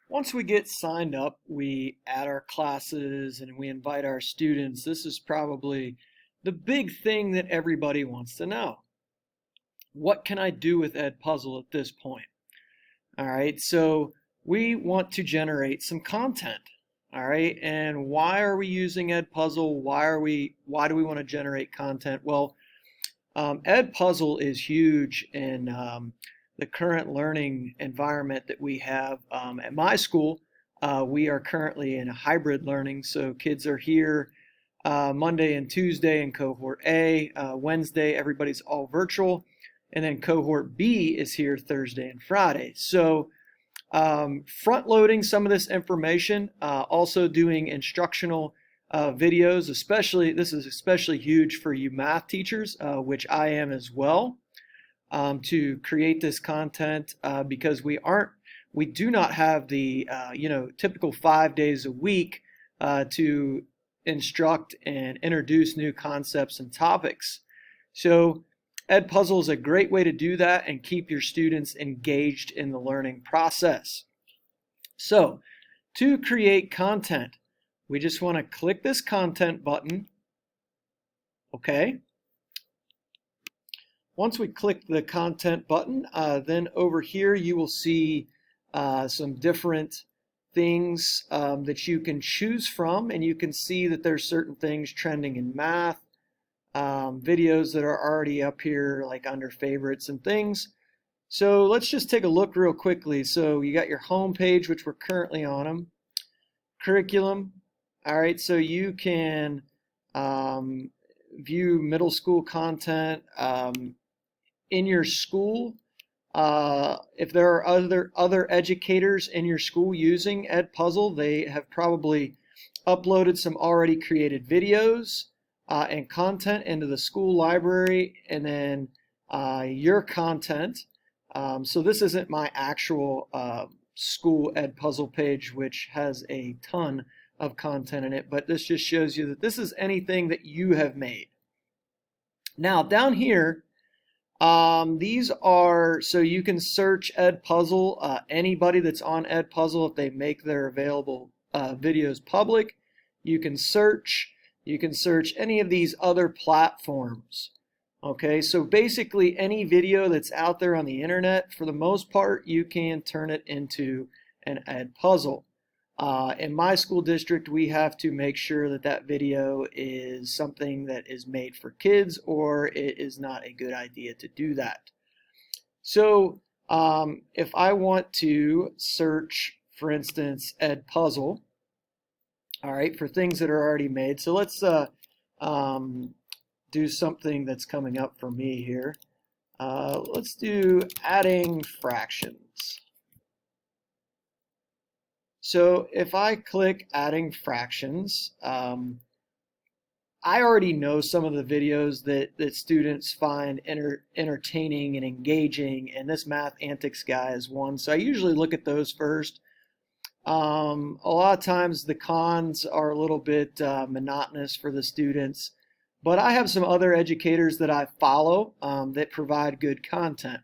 Once we get signed up, we add our classes and we invite our students. This is probably the big thing that everybody wants to know. What can I do with EdPuzzle at this point? All right, so we want to generate some content. All right, and why are we using EdPuzzle? Why do we want to generate content? Well, EdPuzzle is huge in the current learning environment that we have at my school. We are currently in a hybrid learning, so kids are here Monday and Tuesday in cohort A. Wednesday, everybody's all virtual. And then cohort B is here Thursday and Friday. So front loading some of this information, also doing instructional videos, this is especially huge for you math teachers, which I am as well, to create this content because we do not have the typical 5 days a week to instruct and introduce new concepts and topics. So EdPuzzle is a great way to do that and keep your students engaged in the learning process. So to create content, we just want to click this content button. Okay. Once we click the content button, then over here you will see some different things that you can choose from, and you can see that there's certain things trending in math, videos that are already up here like under favorites and things. So let's just take a look real quickly. So you got your home page, which we're currently on them. Curriculum. All right, so you can view middle school content in your school. If there are other educators in your school using EdPuzzle, they have probably uploaded some already created videos and content into the school library, and then your content. So this isn't my actual school EdPuzzle page, which has a ton of content in it, but this just shows you that this is anything that you have made. Now down here, these are, so you can search EdPuzzle, anybody that's on EdPuzzle, if they make their available videos public, you can search any of these other platforms. Okay, so basically any video that's out there on the internet, for the most part, you can turn it into an EdPuzzle. In my school district, we have to make sure that that video is something that is made for kids, or it is not a good idea to do that. So if I want to search, for instance, EdPuzzle, all right, for things that are already made. So let's do something that's coming up for me here. Let's do adding fractions. So if I click adding fractions, I already know some of the videos that students find entertaining and engaging, and this Math Antics guy is one. So I usually look at those first. A lot of times the cons are a little bit monotonous for the students, but I have some other educators that I follow that provide good content.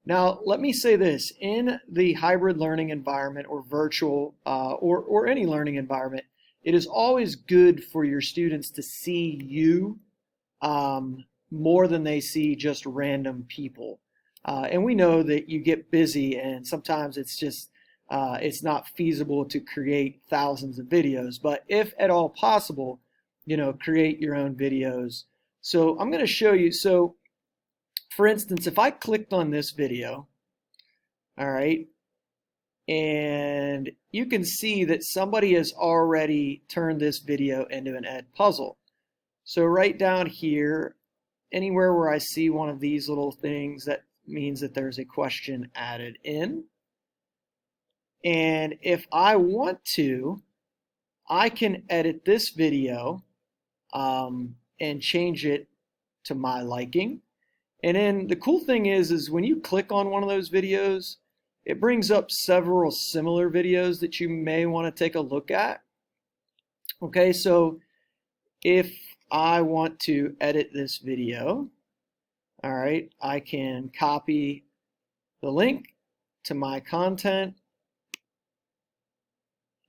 Now, let me say this, in the hybrid learning environment or virtual or any learning environment, it is always good for your students to see you more than they see just random people. And we know that you get busy, and sometimes it's just it's not feasible to create thousands of videos, but if at all possible, create your own videos. So I'm going to show you. So for instance, if I clicked on this video, all right, and you can see that somebody has already turned this video into an EdPuzzle. So right down here, anywhere where I see one of these little things, that means that there's a question added in. And if I want to, I can edit this video and change it to my liking. And then the cool thing is when you click on one of those videos, it brings up several similar videos that you may want to take a look at. Okay, so if I want to edit this video, all right, I can copy the link to my content,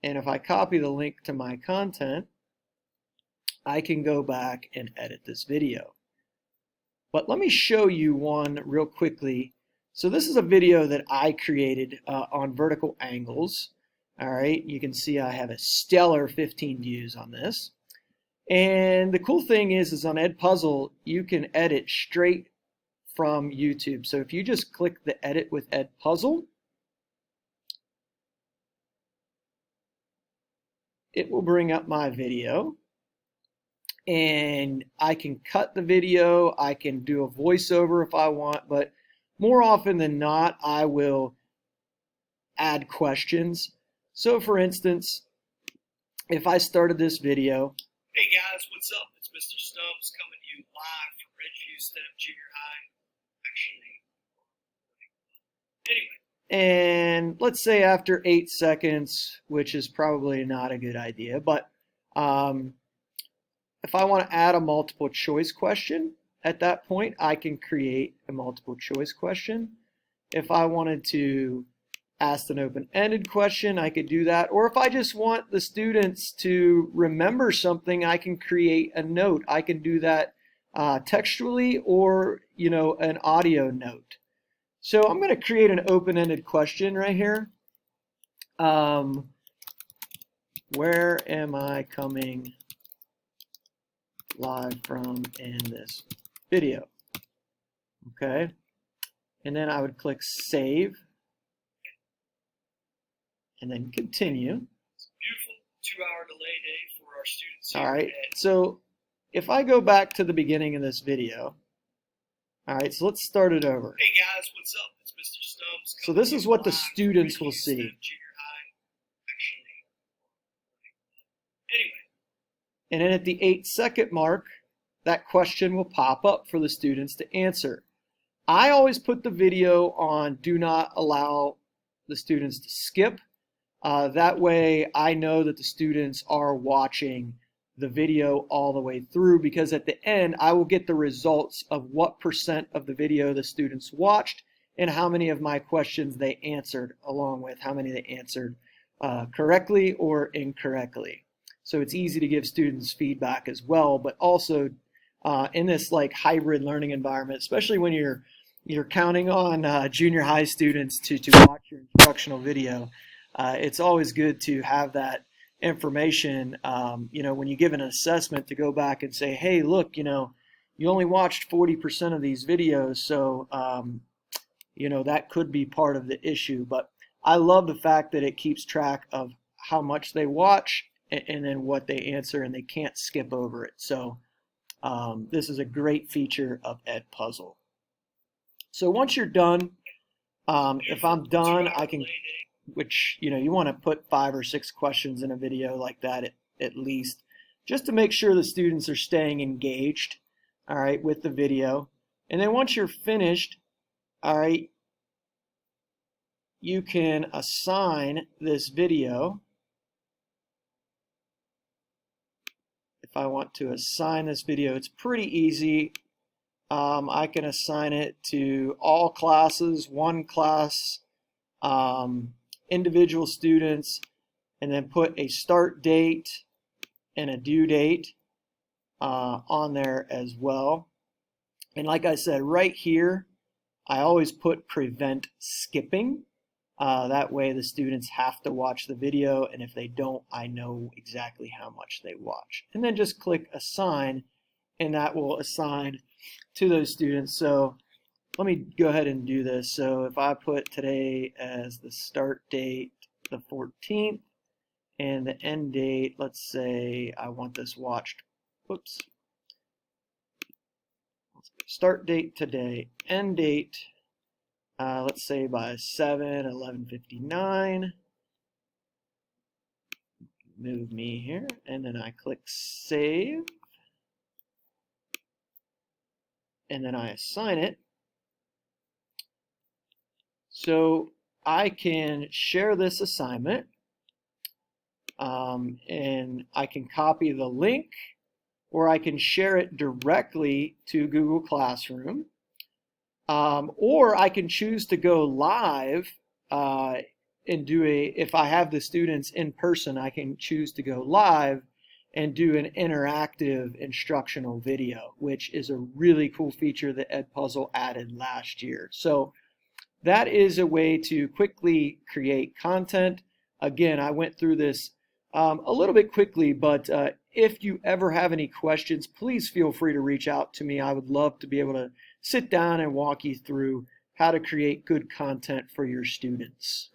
And if I copy the link to my content, I can go back and edit this video. But let me show you one real quickly. So this is a video that I created on vertical angles. All right, you can see I have a stellar 15 views on this. And the cool thing is on EdPuzzle, you can edit straight from YouTube. So if you just click the Edit with EdPuzzle, it will bring up my video. And I can cut the video, I can do a voiceover if I want, but more often than not, I will add questions. So for instance, if I started this video, hey guys, what's up? It's Mr. Stubbs coming to you live from Ridgeview Step Junior High. And let's say after 8 seconds, which is probably not a good idea, but if I want to add a multiple choice question, at that point, I can create a multiple choice question. If I wanted to ask an open-ended question, I could do that. Or if I just want the students to remember something, I can create a note. I can do that textually or, an audio note. So I'm going to create an open-ended question right here. Where am I coming live from in this video? Okay, and then I would click save and then continue. It's a beautiful 2-hour delay day for our students. All right, so if I go back to the beginning of this video, all right, so let's start it over. Hey guys, what's up? It's Mr. Stubbs. So this is what the students will see. And then at the 8-second mark, that question will pop up for the students to answer. I always put the video on do not allow the students to skip. That way I know that the students are watching the video all the way through, because at the end I will get the results of what % of the video the students watched and how many of my questions they answered, along with how many they answered correctly or incorrectly. So it's easy to give students feedback as well, but also in this like hybrid learning environment, especially when you're counting on junior high students to watch your instructional video, it's always good to have that information, when you give an assessment, to go back and say, hey, look, you only watched 40% of these videos, so that could be part of the issue. But I love the fact that it keeps track of how much they watch and then what they answer, and they can't skip over it. So this is a great feature of EdPuzzle. So once you're done, if I'm done, I can, which, you want to put 5 or 6 questions in a video like that at least, just to make sure the students are staying engaged, all right, with the video. And then once you're finished, all right, you can assign this video. If I want to assign this video, it's pretty easy. I can assign it to all classes, one class, individual students, and then put a start date and a due date on there as well. And like I said, right here, I always put prevent skipping. That way the students have to watch the video, and if they don't, I know exactly how much they watch. And then just click assign, and that will assign to those students. So let me go ahead and do this. So if I put today as the start date, the 14th, and the end date, let's say I want this watched, whoops, start date today, end date, let's say by 7/11/59. Move me here, and then I click save, and then I assign it. So I can share this assignment, and I can copy the link, or I can share it directly to Google Classroom, or I can choose to go live if I have the students in person, I can choose to go live and do an interactive instructional video, which is a really cool feature that EdPuzzle added last year. So that is a way to quickly create content. Again, I went through this a little bit quickly, but if you ever have any questions, please feel free to reach out to me. I would love to be able to sit down and walk you through how to create good content for your students.